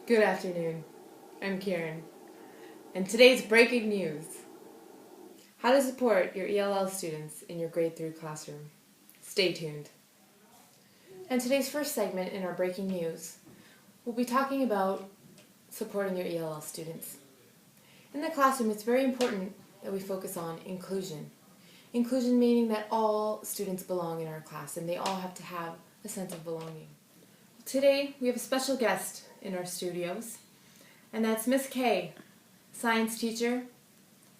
Good afternoon. I'm Karen, and today's breaking news: how to support your ELL students in your grade 3 classroom. Stay tuned. And today's first segment in our breaking news, we'll be talking about supporting your ELL students. In the classroom, it's very important that we focus on inclusion. Inclusion meaning that all students belong in our class and they all have to have a sense of belonging. Today, we have a special guest in our studios, and that's Miss Kay, science teacher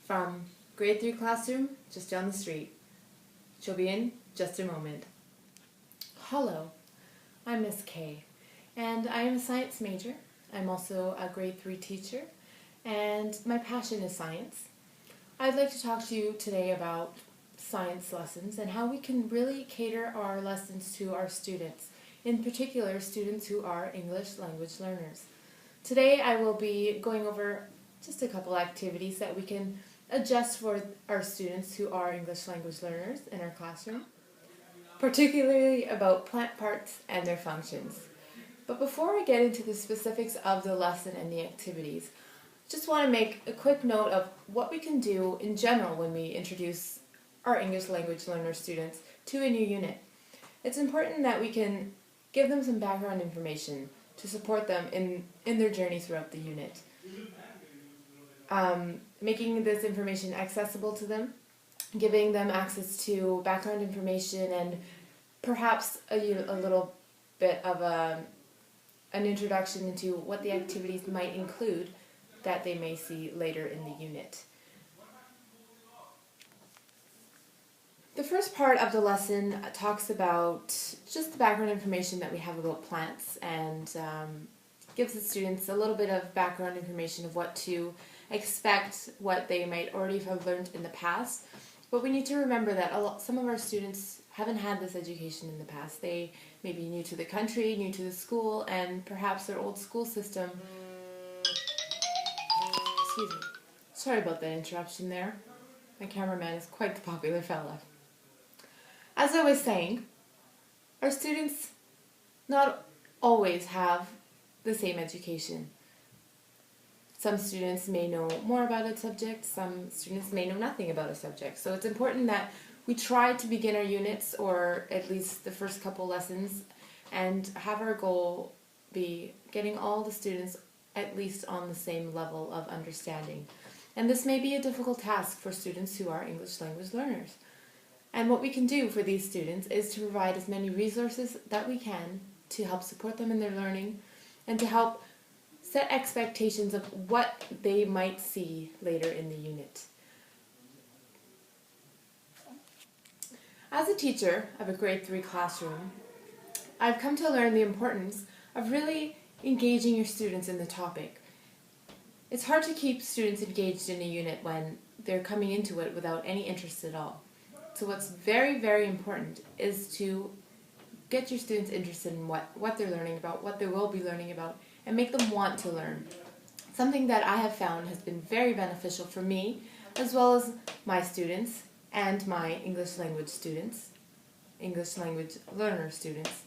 from grade 3 classroom just down the street. She'll be in just a moment. Hello, I'm Miss Kay, and I am a science major. I'm also a grade 3 teacher, and my passion is science. I'd like to talk to you today about science lessons and how we can really cater our lessons to our students, in particular students who are English language learners. Today I will be going over just a couple activities that we can adjust for our students who are English language learners in our classroom, particularly about plant parts and their functions. But before I get into the specifics of the lesson and the activities, just want to make a quick note of what we can do in general when we introduce our English language learner students to a new unit. It's important that we can give them some background information to support them in their journey throughout the unit. Making this information accessible to them, giving them access to background information, and perhaps a little bit of an introduction into what the activities might include that they may see later in the unit. The first part of the lesson talks about just the background information that we have about plants and gives the students a little bit of background information of what to expect, what they might already have learned in the past. But we need to remember that some of our students haven't had this education in the past. They may be new to the country, new to the school, and perhaps their old school system. Excuse me. Sorry about that interruption there. My cameraman is quite the popular fella. As I was saying, our students not always have the same education. Some students may know more about a subject, some students may know nothing about a subject. So it's important that we try to begin our units, or at least the first couple lessons, and have our goal be getting all the students at least on the same level of understanding. And this may be a difficult task for students who are English language learners. And what we can do for these students is to provide as many resources that we can to help support them in their learning and to help set expectations of what they might see later in the unit. As a teacher of a grade 3 classroom, I've come to learn the importance of really engaging your students in the topic. It's hard to keep students engaged in a unit when they're coming into it without any interest at all. So what's very, very important is to get your students interested in what they're learning about, what they will be learning about, and make them want to learn. Something that I have found has been very beneficial for me, as well as my students and my English language learner students,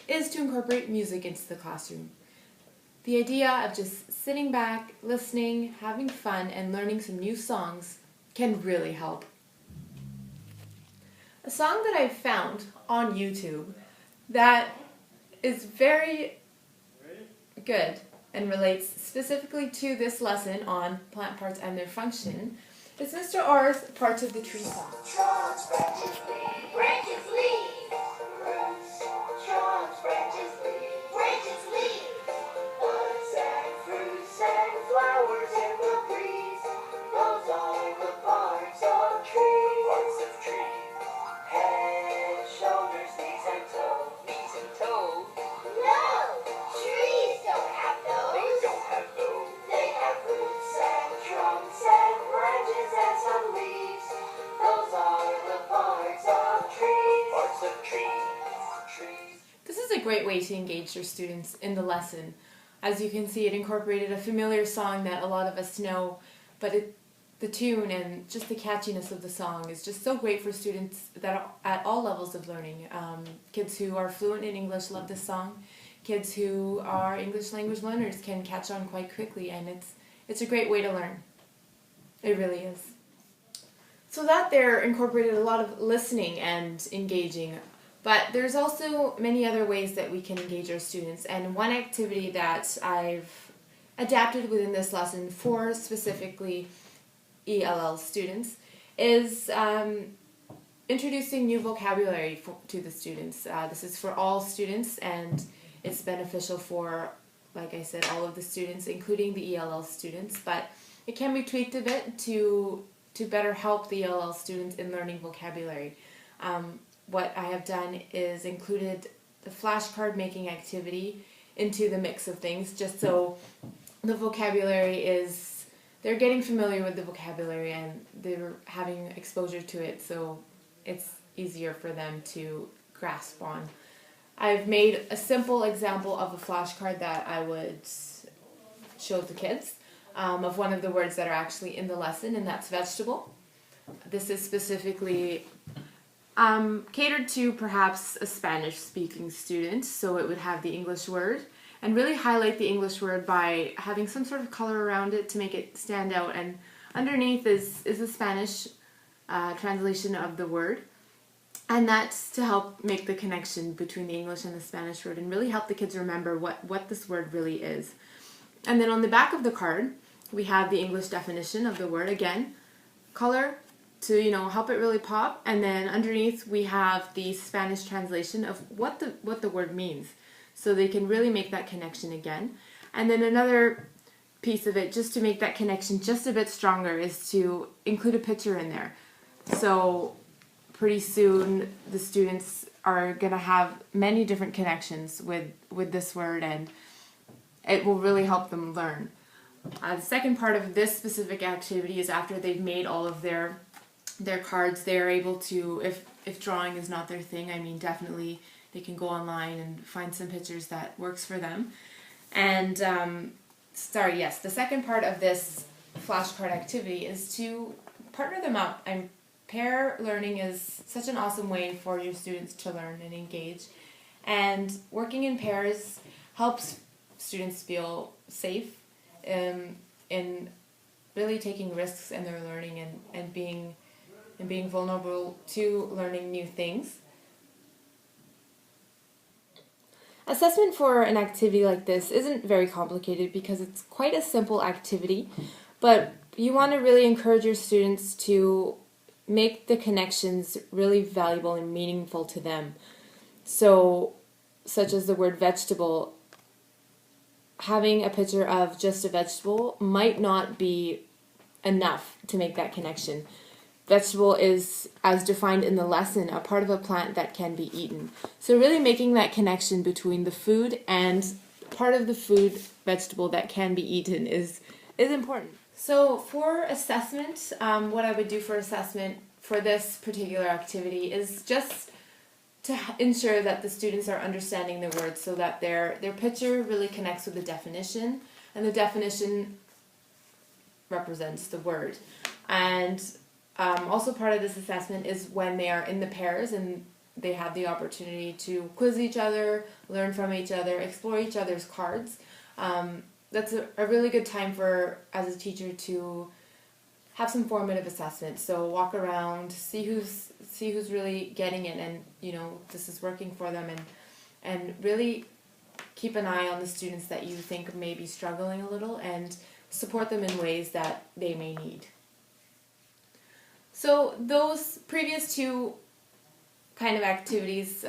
is to incorporate music into the classroom. The idea of just sitting back, listening, having fun, and learning some new songs can really help. A song that I've found on YouTube that is very good and relates specifically to this lesson on plant parts and their function is Mr. R's Parts of the Tree song. Trunks, branches, leaves, branches, leaves, roots, trunks, branches, leaves, branches, leaves, buds and fruits and flowers in the breeze. Those are the parts of trees. Parts of trees. Head, shoulders, knees and toes. Knees and toes. No, trees don't have those. They don't have those. They have roots and trunks and branches and some leaves. Those are the parts of trees. Parts of trees. This is a great way to engage your students in the lesson. As you can see, it incorporated a familiar song that a lot of us know, but the tune and just the catchiness of the song is just so great for students that are at all levels of learning. Kids who are fluent in English love this song. kids who are English language learners can catch on quite quickly, and it's a great way to learn. It really is. So that there incorporated a lot of listening and engaging, but there's also many other ways that we can engage our students, and one activity that I've adapted within this lesson for specifically ELL students is introducing new vocabulary to the students. This is for all students, and it's beneficial for, like I said, all of the students, including the ELL students, but it can be tweaked a bit to better help the ELL students in learning vocabulary. What I have done is included the flashcard making activity into the mix of things, just so the vocabulary is, they're getting familiar with the vocabulary and they're having exposure to it, so it's easier for them to grasp on. I've made a simple example of a flashcard that I would show the kids of one of the words that are actually in the lesson, and that's vegetable. This is specifically catered to perhaps a Spanish-speaking student, so it would have the English word, and really highlight the English word by having some sort of color around it to make it stand out, and underneath is the Spanish translation of the word, and that's to help make the connection between the English and the Spanish word and really help the kids remember what this word really is. And then on the back of the card we have the English definition of the word, again, color to help it really pop, and then underneath we have the Spanish translation of what the word means, so they can really make that connection again. And then another piece of it, just to make that connection just a bit stronger, is to include a picture in there. So pretty soon the students are going to have many different connections with this word, and it will really help them learn. The second part of this specific activity is after they've made all of their cards, they're able to, if drawing is not their thing, I mean, definitely they can go online and find some pictures that works for them. And the second part of this flashcard activity is to partner them up. And pair learning is such an awesome way for your students to learn and engage. And working in pairs helps students feel safe in really taking risks in their learning and being vulnerable to learning new things. Assessment for an activity like this isn't very complicated because it's quite a simple activity, but you want to really encourage your students to make the connections really valuable and meaningful to them. So, such as the word vegetable, having a picture of just a vegetable might not be enough to make that connection. Vegetable is, as defined in the lesson, a part of a plant that can be eaten. So really making that connection between the food and part of the food, vegetable, that can be eaten is important. So for assessment, what I would do for assessment for this particular activity is just to ensure that the students are understanding the words, so that their picture really connects with the definition, and the definition represents the word. And also part of this assessment is when they are in the pairs and they have the opportunity to quiz each other, learn from each other, explore each other's cards. That's a really good time for, as a teacher, to have some formative assessment. So walk around, see who's really getting it, and this is working for them, and really keep an eye on the students that you think may be struggling a little, and support them in ways that they may need. So those previous two kind of activities,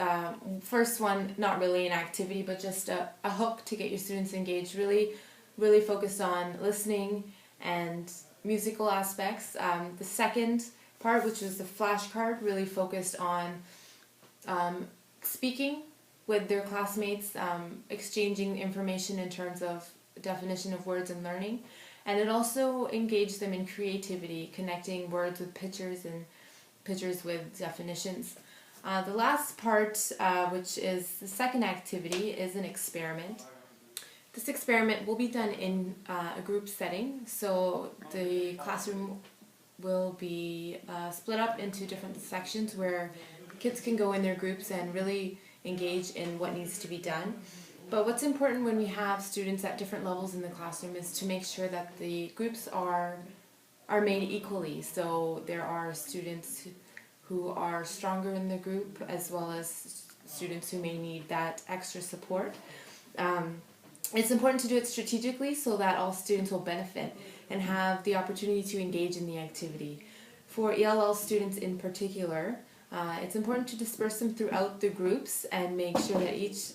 first one, not really an activity, but just a hook to get your students engaged, really focused on listening and musical aspects. The second part, which was the flashcard, really focused on speaking with their classmates, exchanging information in terms of definition of words and learning. And it also engaged them in creativity, connecting words with pictures and pictures with definitions. The last part, which is the second activity, is an experiment. This experiment will be done in a group setting, so the classroom will be split up into different sections where kids can go in their groups and really engage in what needs to be done. But what's important when we have students at different levels in the classroom is to make sure that the groups are made equally. So there are students who are stronger in the group as well as students who may need that extra support. It's important to do it strategically so that all students will benefit and have the opportunity to engage in the activity. For ELL students in particular, it's important to disperse them throughout the groups and make sure that each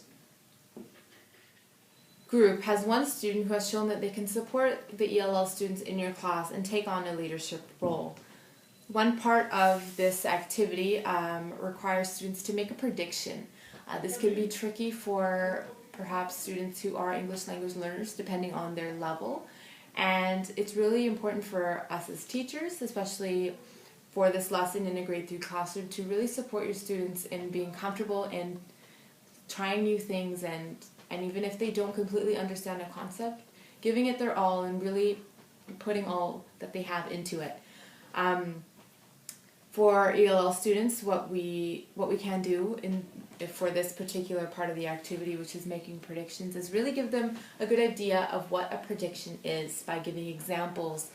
group has one student who has shown that they can support the ELL students in your class and take on a leadership role. One part of this activity requires students to make a prediction. This can be tricky for perhaps students who are English language learners depending on their level, and it's really important for us as teachers, especially for this lesson in a grade 3 classroom, to really support your students in being comfortable in trying new things, and even if they don't completely understand a concept, giving it their all and really putting all that they have into it. For ELL students, what we can do for this particular part of the activity, which is making predictions, is really give them a good idea of what a prediction is by giving examples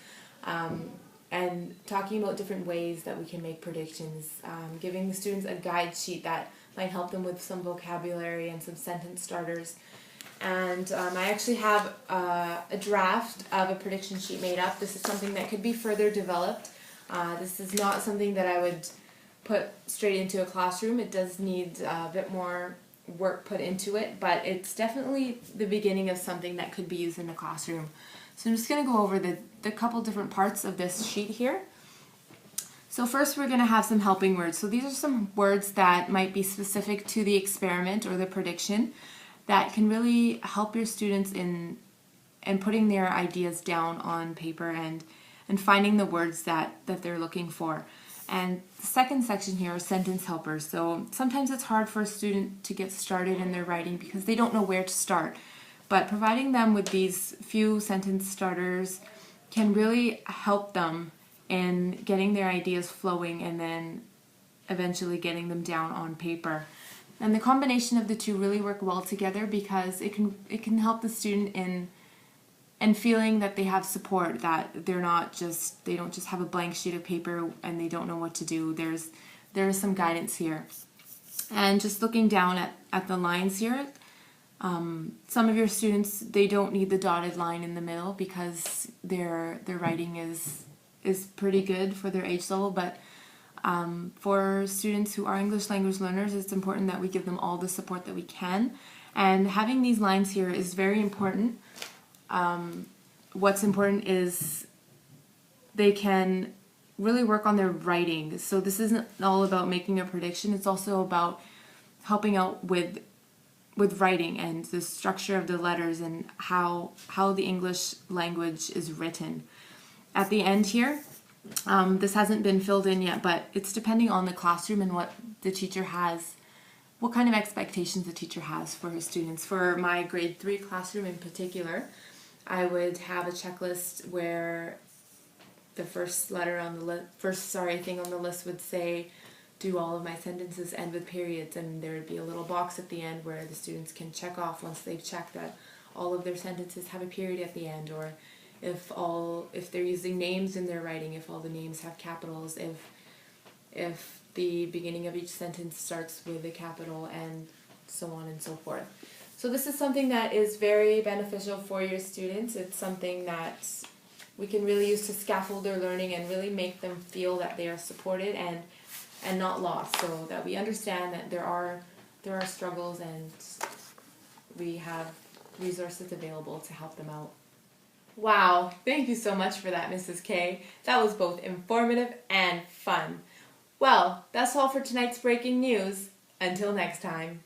and talking about different ways that we can make predictions, giving the students a guide sheet that might help them with some vocabulary and some sentence starters. And I actually have a draft of a prediction sheet made up. This is something that could be further developed. This is not something that I would put straight into a classroom. It does need a bit more work put into it, but it's definitely the beginning of something that could be used in a classroom. So I'm just going to go over the couple different parts of this sheet here. So first we're going to have some helping words. So these are some words that might be specific to the experiment or the prediction that can really help your students in putting their ideas down on paper and finding the words that they're looking for. And the second section here are sentence helpers. So sometimes it's hard for a student to get started in their writing because they don't know where to start. But providing them with these few sentence starters can really help them in getting their ideas flowing and then eventually getting them down on paper. And the combination of the two really work well together because it can help the student in feeling that they have support, that they don't just have a blank sheet of paper and they don't know what to do. There is some guidance here. And just looking down at the lines here, some of your students, they don't need the dotted line in the middle because their writing is pretty good for their age level, but for students who are English language learners, it's important that we give them all the support that we can. And having these lines here is very important. What's important is they can really work on their writing. So this isn't all about making a prediction, it's also about helping out with writing and the structure of the letters and how the English language is written. At the end here, this hasn't been filled in yet, but it's depending on the classroom and what the teacher has, what kind of expectations the teacher has for his students. For my grade 3 classroom in particular, I would have a checklist where the first letter on the thing on the list would say, do all of my sentences end with periods, and there would be a little box at the end where the students can check off once they've checked that all of their sentences have a period at the end, or if they're using names in their writing, if all the names have capitals, if the beginning of each sentence starts with a capital, and so on and so forth. So this is something that is very beneficial for your students. It's something that we can really use to scaffold their learning and really make them feel that they are supported and not lost, so that we understand that there are struggles and we have resources available to help them out. Wow, thank you so much for that, Mrs. K. That was both informative and fun. Well, that's all for tonight's breaking news. Until next time.